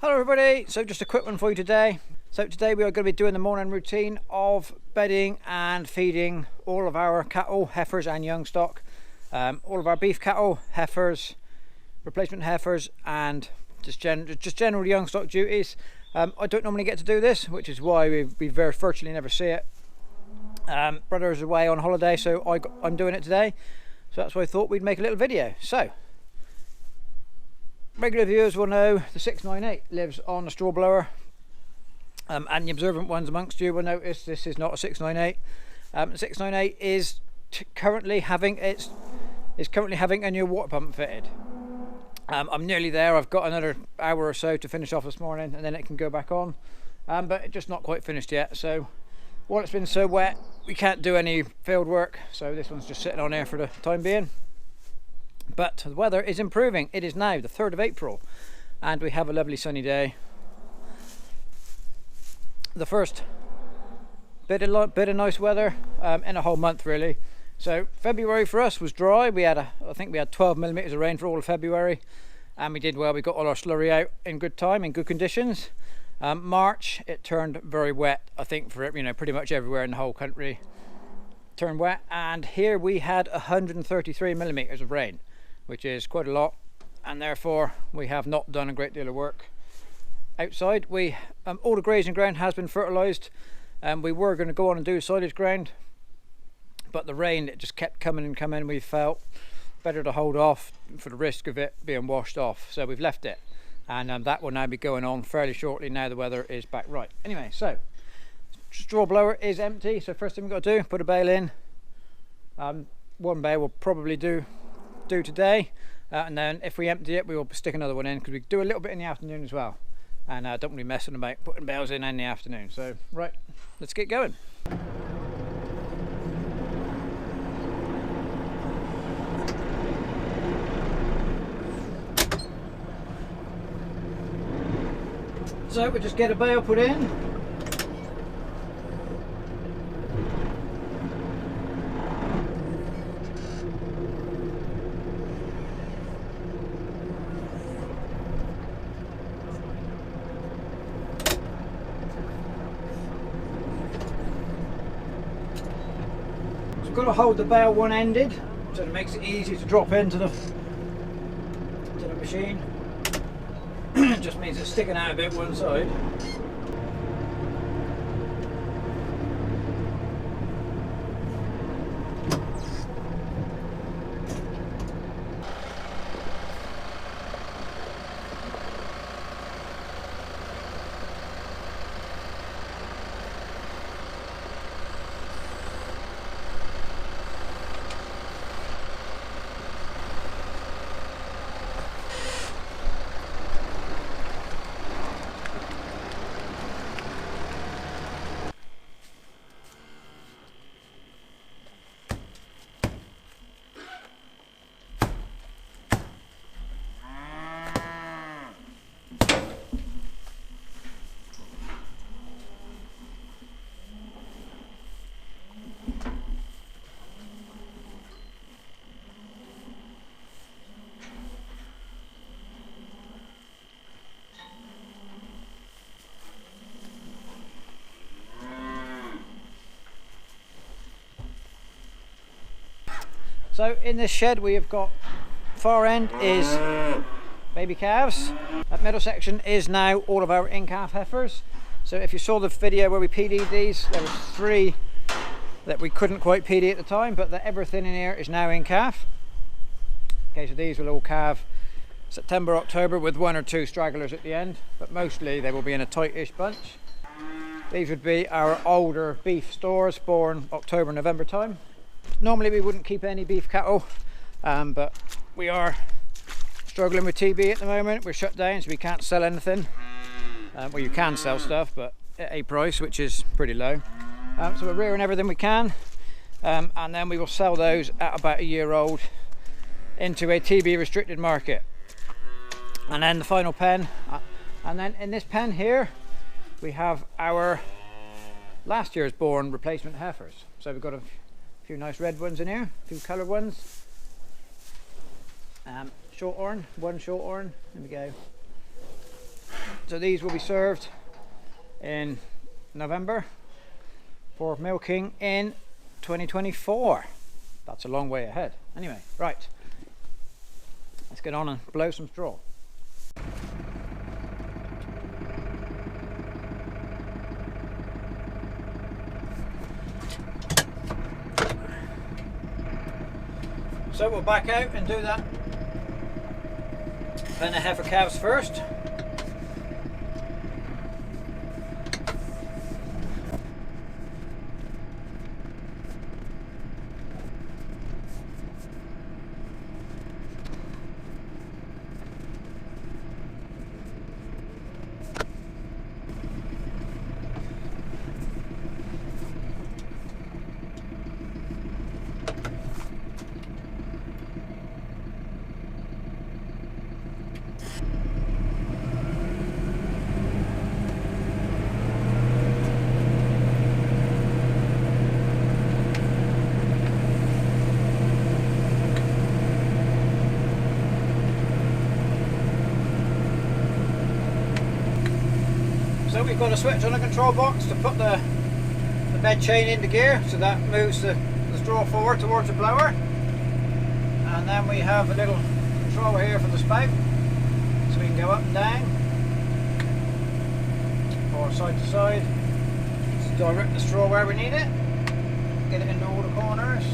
Hello everybody, so just a quick one for you today. So today we are going to be doing the morning routine of bedding and feeding all of our cattle, heifers and young stock. All of our beef cattle, heifers, replacement heifers and just general young stock duties. I don't normally get to do this, which is why we virtually never see it. Brother is away on holiday, so I'm doing it today. So that's why I thought we'd make a little video. So regular viewers will know the 698 lives on the straw blower, and the observant ones amongst you will notice this is not a 698. The 698 is currently having a new water pump fitted. I'm nearly there. I've got another hour or so to finish off this morning, and then it can go back on. But it's just not quite finished yet. So while it's been so wet, we can't do any field work. So this one's just sitting on there for the time being. But the weather is improving. It is now the 3rd of April and we have a lovely sunny day. The first bit of nice weather in a whole month really. So February for us was dry. I think we had 12 millimeters of rain for all of February, and we did well. We got all our slurry out in good time, in good conditions. March it turned very wet. I think for pretty much everywhere in the whole country turned wet, and here we had 133 millimeters of rain, which is quite a lot, and therefore we have not done a great deal of work outside. All the grazing ground has been fertilized, and we were going to go on and do silage ground, but the rain, it just kept coming and coming. We felt better to hold off for the risk of it being washed off, so we've left it, and that will now be going on fairly shortly now the weather is back right. Anyway, so straw blower is empty, so first thing we've got to do, put a bale in. One bale will probably do today, and then if we empty it we will stick another one in, because we do a little bit in the afternoon as well, and don't really messing about putting bales in the afternoon. So right, let's get going. So we just get a bale put in. We've got to hold the bale one-ended, so it makes it easy to drop into the machine. It just means it's sticking out a bit one side. So in this shed we have got, far end is baby calves. That middle section is now all of our in-calf heifers. So if you saw the video where we PD'd these, there was 3 that we couldn't quite PD at the time, but everything in here is now in-calf. Okay, so these will all calve September, October, with 1 or 2 stragglers at the end, but mostly they will be in a tight-ish bunch. These would be our older beef stores born October, November time. Normally we wouldn't keep any beef cattle, but we are struggling with TB at the moment. We're shut down, so we can't sell anything. Well, you can sell stuff, but at a price which is pretty low. So we're rearing everything we can, and then we will sell those at about a year old into a TB restricted market. And then the final pen, and then in this pen here we have our last year's born replacement heifers. So we've got a few nice red ones in here, a few coloured ones. Short horn, one short horn. There we go. So these will be served in November for milking in 2024. That's a long way ahead. Anyway, right, let's get on and blow some straw. So we'll back out and do that pen of heifer calves first. So we've got a switch on the control box to put the bed chain into gear, so that moves the straw forward towards the blower. And then we have a little controller here for the spout, so we can go up and down or side to side to direct the straw where we need it, get it into all the corners.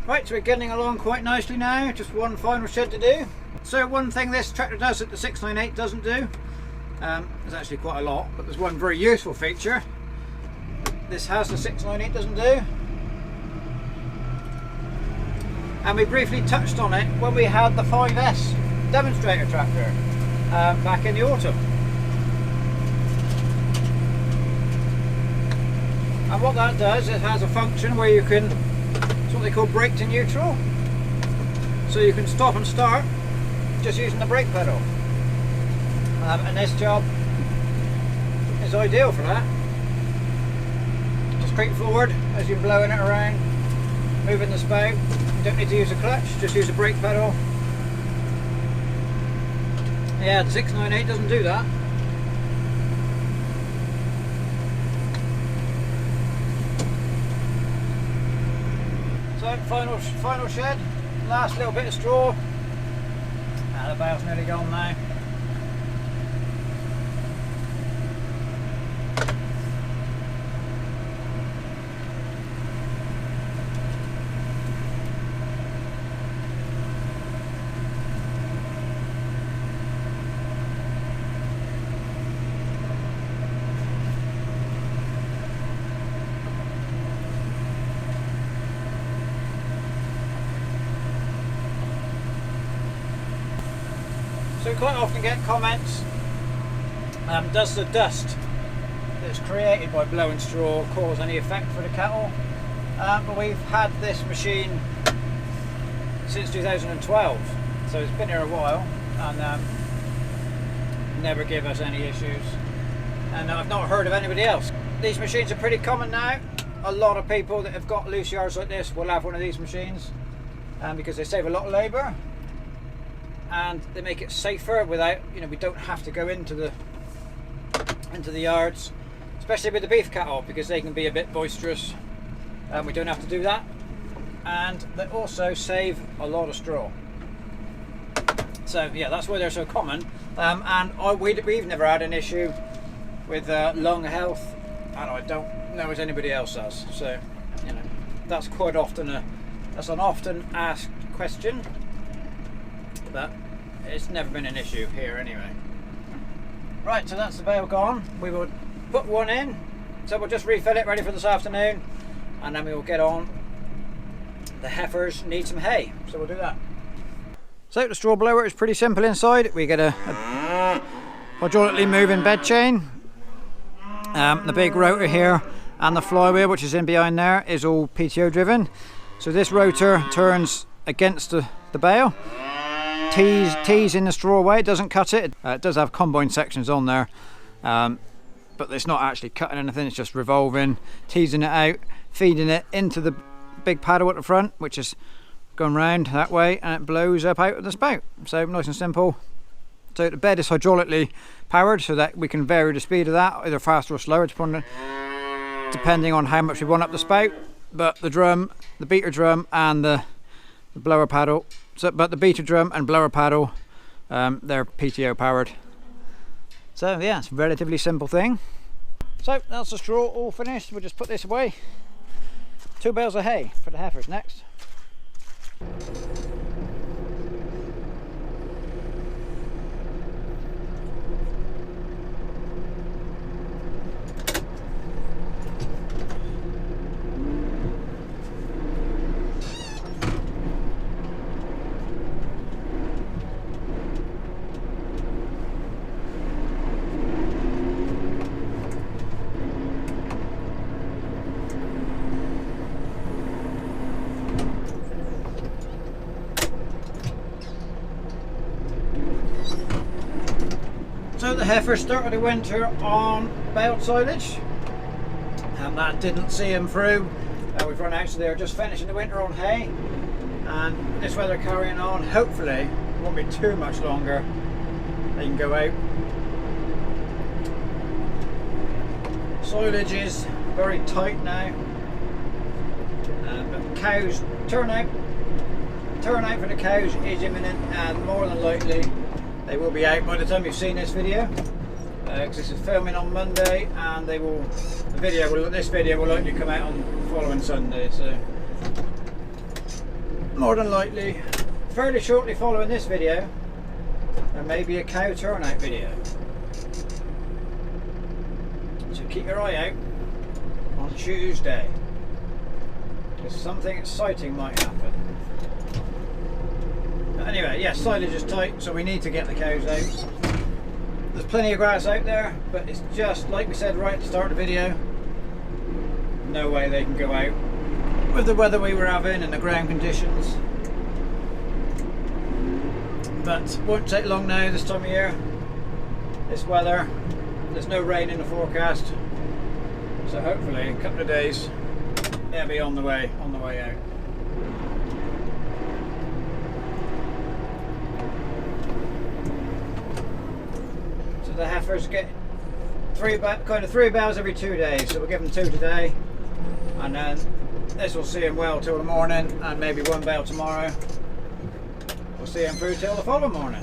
Right, so we're getting along quite nicely now, just one final shed to do. So one thing this tractor does that the 698 doesn't do, there's actually quite a lot, but there's one very useful feature this has the 698 doesn't do. And we briefly touched on it when we had the 5S demonstrator tractor back in the autumn. And what that does, it has a function where you can, it's what they call brake to neutral. So you can stop and start just using the brake pedal. And this job is ideal for that. Just straightforward as you're blowing it around. moving the spout. You don't need to use a clutch, just use a brake pedal. Yeah, the 698 doesn't do that. So final shed, last little bit of straw. The bale's nearly gone now. So we quite often get comments, does the dust that's created by blowing straw cause any effect for the cattle? But we've had this machine since 2012, so it's been here a while, and never give us any issues, and I've not heard of anybody else. These machines are pretty common now. A lot of people that have got loose yards like this will have one of these machines, because they save a lot of labour. And they make it safer without, we don't have to go into the yards, especially with the beef cattle, because they can be a bit boisterous. We don't have to do that, and they also save a lot of straw. So yeah, that's why they're so common. And we've never had an issue with lung health, and I don't know as anybody else has. So that's quite often that's an often asked question. But it's never been an issue here anyway. Right, so that's the bale gone. We will put one in, so we'll just refill it ready for this afternoon, and then we will get on. The heifers need some hay, so we'll do that. So the straw blower is pretty simple inside. We get a hydraulically moving bed chain. The big rotor here and the flywheel, which is in behind there, is all PTO driven. So this rotor turns against the bale. Tees in the straw away, it doesn't cut it. It does have combine sections on there, but it's not actually cutting anything, it's just revolving, teasing it out, feeding it into the big paddle at the front, which is going round that way, and it blows up out of the spout. So nice and simple. So the bed is hydraulically powered, so that we can vary the speed of that, either faster or slower, depending on how much we want up the spout. But the drum, the beater drum, and the blower paddle, but the beater drum and blower paddle, they're PTO powered. So yeah, it's a relatively simple thing. So that's the straw all finished. We'll just put this away. 2 bales of hay for the heifers next. So the heifers started the winter on baled silage, and that didn't see them through. We've run out, so they're just finishing the winter on hay, and this weather carrying on, hopefully it won't be too much longer. They can go out. Silage is very tight now, but cows turnout for the cows is imminent, and more than likely they will be out by the time you've seen this video, because this is filming on Monday, and this video will likely come out on the following Sunday. So more than likely, fairly shortly following this video, there may be a cow turnout video. So keep your eye out on Tuesday, because something exciting might happen. Anyway, yeah, silage is tight, so we need to get the cows out. There's plenty of grass out there, but it's just like we said right at the start of the video, no way they can go out with the weather we were having and the ground conditions. But won't take long now this time of year, this weather. There's no rain in the forecast, so hopefully in a couple of days they'll be on the way out. So the heifers get three bales every 2 days, so we'll give them 2 today, and then this will see them well till the morning, and maybe 1 bale tomorrow. We'll see them through till the following morning.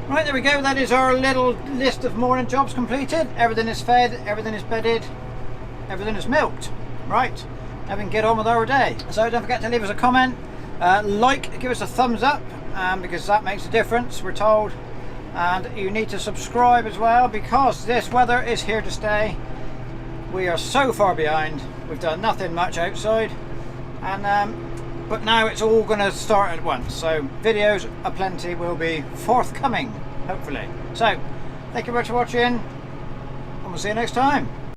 Right, there we go, that is our little list of morning jobs completed. Everything is fed, everything is bedded, everything is milked. Right, now we can get on with our day. So don't forget to leave us a comment, give us a thumbs up, because that makes a difference, we're told. And you need to subscribe as well, because this weather is here to stay. We are so far behind, we've done nothing much outside, and but now it's all going to start at once, so videos aplenty will be forthcoming, hopefully. So thank you very much for watching, and we'll see you next time.